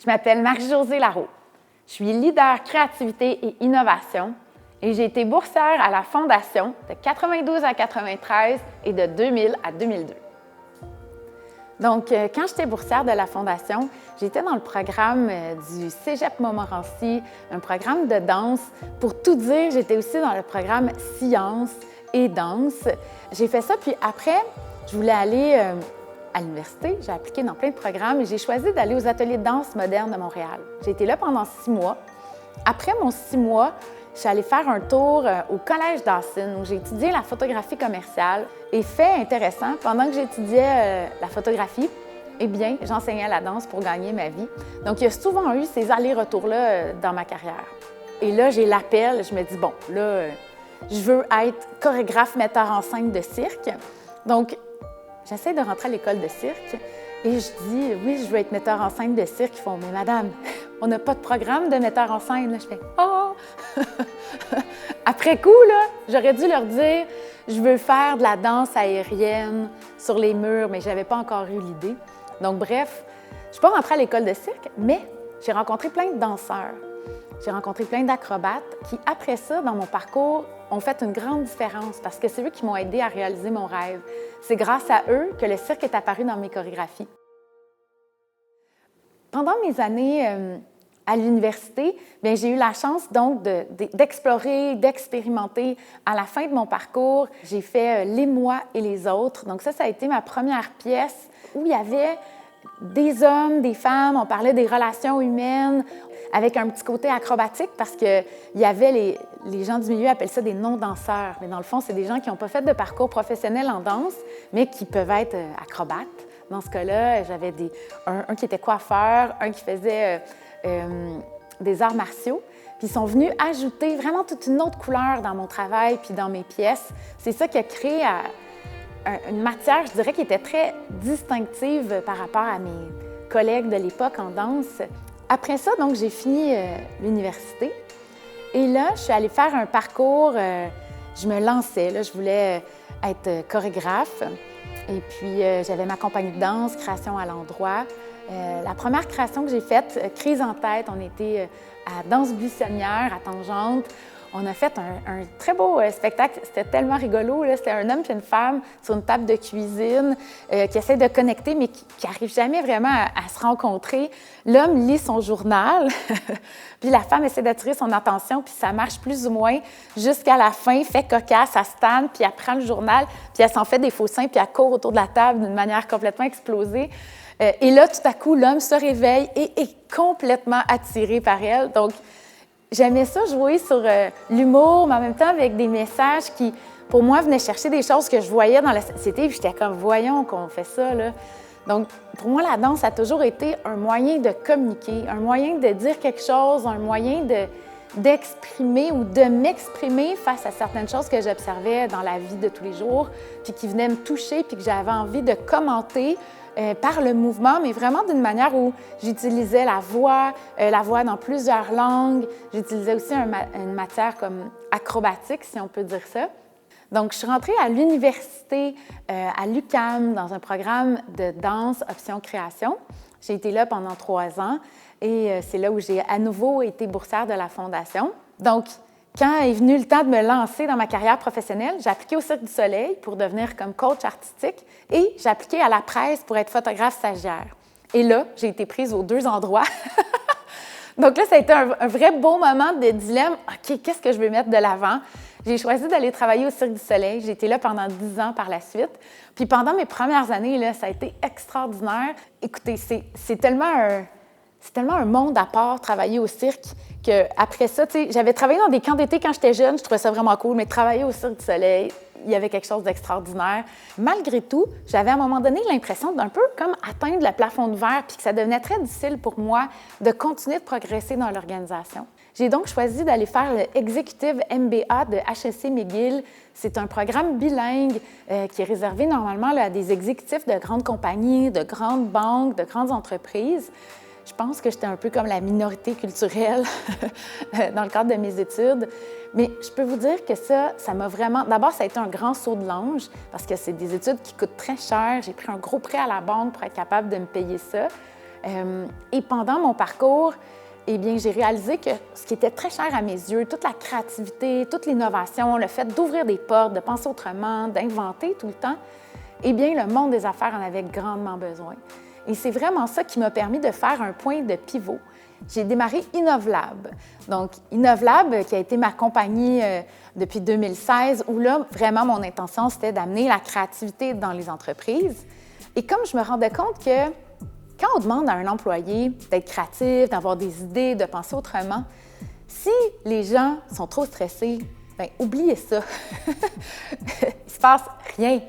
Je m'appelle Marie-Josée Larreau. Je suis leader créativité et innovation et j'ai été boursière à la Fondation de 92 à 93 et de 2000 à 2002. Donc, quand j'étais boursière de la Fondation, j'étais dans le programme du Cégep Montmorency, un programme de danse. Pour tout dire, j'étais aussi dans le programme Sciences et danse. J'ai fait ça, puis après, je voulais aller à l'université. J'ai appliqué dans plein de programmes et j'ai choisi d'aller aux ateliers de danse moderne de Montréal. J'ai été là pendant 6 mois. Après mon 6 mois, je suis allée faire un tour au Collège Dawson où j'ai étudié la photographie commerciale. Et fait intéressant, pendant que j'étudiais la photographie, eh bien, j'enseignais la danse pour gagner ma vie. Donc, il y a souvent eu ces allers-retours-là dans ma carrière. Et là, j'ai l'appel, je me dis, bon, là, je veux être chorégraphe, metteur en scène de cirque. Donc, j'essaie de rentrer à l'école de cirque et je dis, oui, je veux être metteur en scène de cirque. Ils font, mais madame, on n'a pas de programme de metteur en scène. Là, je fais, oh! Après coup, là, j'aurais dû leur dire, je veux faire de la danse aérienne sur les murs, mais je n'avais pas encore eu l'idée. Donc, bref, je ne suis pas rentrée à l'école de cirque, mais j'ai rencontré plein de danseurs. J'ai rencontré plein d'acrobates qui, après ça, dans mon parcours, ont fait une grande différence parce que c'est eux qui m'ont aidé à réaliser mon rêve. C'est grâce à eux que le cirque est apparu dans mes chorégraphies. Pendant mes années à l'université, bien, j'ai eu la chance donc d'explorer, d'expérimenter. À la fin de mon parcours, j'ai fait Les Moi et les autres. Donc ça a été ma première pièce où il y avait des hommes, des femmes, on parlait des relations humaines avec un petit côté acrobatique parce qu'il y avait les gens du milieu appellent ça des non-danseurs. Mais dans le fond, c'est des gens qui n'ont pas fait de parcours professionnel en danse, mais qui peuvent être acrobates. Dans ce cas-là, j'avais un qui était coiffeur, un qui faisait des arts martiaux. Puis ils sont venus ajouter vraiment toute une autre couleur dans mon travail puis dans mes pièces. C'est ça qui a créé une matière, je dirais, qui était très distinctive par rapport à mes collègues de l'époque en danse. Après ça, donc, j'ai fini l'université. Et là, je suis allée faire un parcours, je me lançais, là, je voulais être chorégraphe. Et puis, j'avais ma compagnie de danse, création à l'endroit. La première création que j'ai faite, Crise en tête, on était à Danse buissonnière, à Tangente. On a fait un très beau spectacle. C'était tellement rigolo. C'était un homme et une femme sur une table de cuisine qui essaient de connecter, mais qui n'arrivent jamais vraiment à se rencontrer. L'homme lit son journal, puis la femme essaie d'attirer son attention, puis ça marche plus ou moins jusqu'à la fin, fait cocasse, elle se tanne, puis elle prend le journal, puis elle s'en fait des faux seins, puis elle court autour de la table d'une manière complètement explosée. Et là, tout à coup, l'homme se réveille et est complètement attiré par elle. Donc, j'aimais ça jouer sur l'humour, mais en même temps avec des messages qui, pour moi, venaient chercher des choses que je voyais dans la société. Puis j'étais comme, voyons qu'on fait ça, là. Donc, pour moi, la danse a toujours été un moyen de communiquer, un moyen de dire quelque chose, un moyen d'exprimer ou de m'exprimer face à certaines choses que j'observais dans la vie de tous les jours, puis qui venaient me toucher, puis que j'avais envie de commenter par le mouvement, mais vraiment d'une manière où j'utilisais la voix dans plusieurs langues. J'utilisais aussi une matière comme acrobatique, si on peut dire ça. Donc, je suis rentrée à l'université, à l'UQAM, dans un programme de danse option création. J'ai été là pendant 3 ans et c'est là où j'ai à nouveau été boursière de la Fondation. Donc, quand est venu le temps de me lancer dans ma carrière professionnelle, j'ai appliqué au Cirque du Soleil pour devenir comme coach artistique et j'ai appliqué à la presse pour être photographe stagiaire. Et là, j'ai été prise aux 2 endroits. Donc là, ça a été un vrai beau moment de dilemme. OK, qu'est-ce que je veux mettre de l'avant? J'ai choisi d'aller travailler au Cirque du Soleil. J'ai été là pendant 10 ans par la suite. Puis pendant mes premières années, là, ça a été extraordinaire. Écoutez, c'est tellement un monde à part, travailler au cirque, qu'après ça, tu sais, j'avais travaillé dans des camps d'été quand j'étais jeune, je trouvais ça vraiment cool, mais travailler au Cirque du Soleil, il y avait quelque chose d'extraordinaire. Malgré tout, j'avais à un moment donné l'impression d'un peu comme atteindre le plafond de verre, puis que ça devenait très difficile pour moi de continuer de progresser dans l'organisation. J'ai donc choisi d'aller faire le Executive MBA de HEC McGill. C'est un programme bilingue qui est réservé normalement là, à des exécutifs de grandes compagnies, de grandes banques, de grandes entreprises. Je pense que j'étais un peu comme la minorité culturelle dans le cadre de mes études. Mais je peux vous dire que ça m'a vraiment... D'abord, ça a été un grand saut de l'ange parce que c'est des études qui coûtent très cher. J'ai pris un gros prêt à la banque pour être capable de me payer ça. Et pendant mon parcours, eh bien, j'ai réalisé que ce qui était très cher à mes yeux, toute la créativité, toute l'innovation, le fait d'ouvrir des portes, de penser autrement, d'inventer tout le temps, eh bien, le monde des affaires en avait grandement besoin. Et c'est vraiment ça qui m'a permis de faire un point de pivot. J'ai démarré Innovlab. Donc, Innovlab, qui a été ma compagnie depuis 2016, où là, vraiment, mon intention, c'était d'amener la créativité dans les entreprises. Et comme je me rendais compte que quand on demande à un employé d'être créatif, d'avoir des idées, de penser autrement, si les gens sont trop stressés, bien, oubliez ça. Il se passe rien.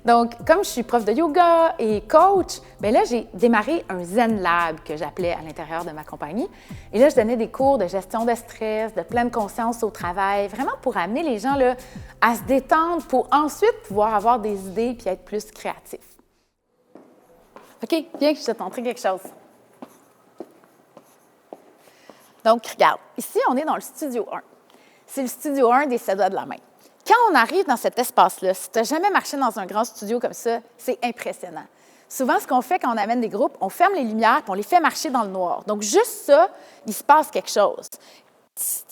Donc, comme je suis prof de yoga et coach, bien là, j'ai démarré un Zen Lab que j'appelais à l'intérieur de ma compagnie. Et là, je donnais des cours de gestion de stress, de pleine conscience au travail, vraiment pour amener les gens là, à se détendre pour ensuite pouvoir avoir des idées puis être plus créatifs. OK, viens, je vais te montrer quelque chose. Donc, regarde, ici, on est dans le studio 1. C'est le studio 1 des 7 doigts de la main. Quand on arrive dans cet espace-là, si tu n'as jamais marché dans un grand studio comme ça, c'est impressionnant. Souvent, ce qu'on fait quand on amène des groupes, on ferme les lumières et on les fait marcher dans le noir. Donc, juste ça, il se passe quelque chose.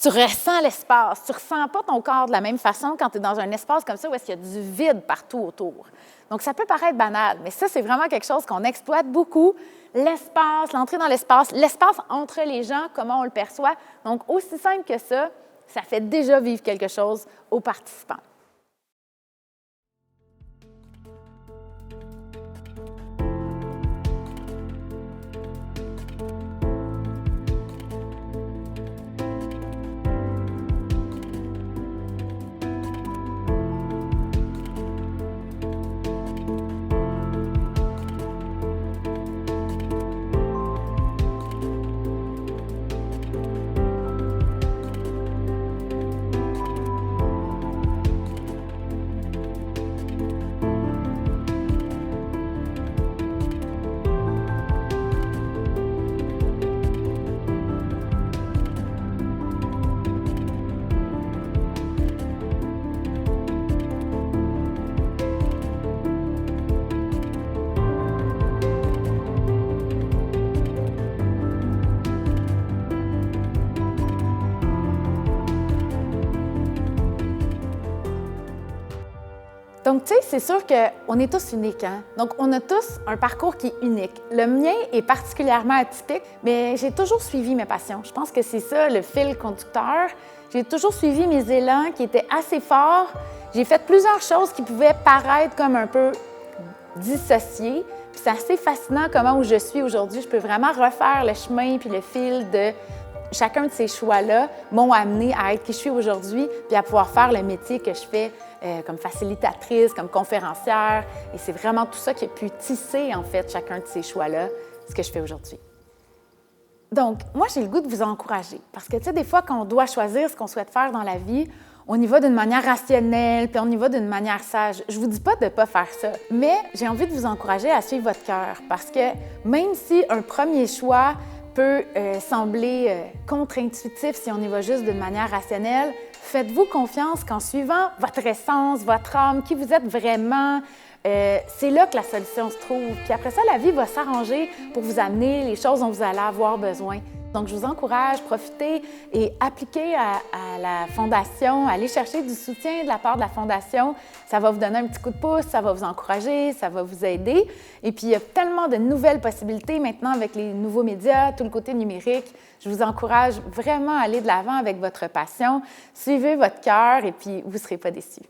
Tu ressens l'espace. Tu ne ressens pas ton corps de la même façon quand tu es dans un espace comme ça où il y a du vide partout autour. Donc, ça peut paraître banal, mais ça, c'est vraiment quelque chose qu'on exploite beaucoup. L'espace, l'entrée dans l'espace entre les gens, comment on le perçoit. Donc, aussi simple que ça fait déjà vivre quelque chose aux participants. Donc, tu sais, c'est sûr qu'on est tous uniques, hein? Donc, on a tous un parcours qui est unique. Le mien est particulièrement atypique, mais j'ai toujours suivi mes passions. Je pense que c'est ça, le fil conducteur. J'ai toujours suivi mes élans qui étaient assez forts. J'ai fait plusieurs choses qui pouvaient paraître comme un peu dissociées. Puis c'est assez fascinant comment où je suis aujourd'hui. Je peux vraiment refaire le chemin puis le fil de chacun de ces choix-là m'ont amené à être qui je suis aujourd'hui puis à pouvoir faire le métier que je fais comme facilitatrice, comme conférencière. Et c'est vraiment tout ça qui a pu tisser, en fait, chacun de ces choix-là, ce que je fais aujourd'hui. Donc, moi, j'ai le goût de vous encourager. Parce que, tu sais, des fois, quand on doit choisir ce qu'on souhaite faire dans la vie, on y va d'une manière rationnelle, puis on y va d'une manière sage. Je vous dis pas de ne pas faire ça, mais j'ai envie de vous encourager à suivre votre cœur. Parce que même si un premier choix peut sembler contre-intuitif si on y va juste d'une manière rationnelle, faites-vous confiance qu'en suivant votre essence, votre âme, qui vous êtes vraiment, c'est là que la solution se trouve. Puis après ça, la vie va s'arranger pour vous amener les choses dont vous allez avoir besoin. Donc, je vous encourage, profitez et appliquez à la Fondation, allez chercher du soutien de la part de la Fondation. Ça va vous donner un petit coup de pouce, ça va vous encourager, ça va vous aider. Et puis, il y a tellement de nouvelles possibilités maintenant avec les nouveaux médias, tout le côté numérique. Je vous encourage vraiment à aller de l'avant avec votre passion. Suivez votre cœur et puis vous ne serez pas déçus.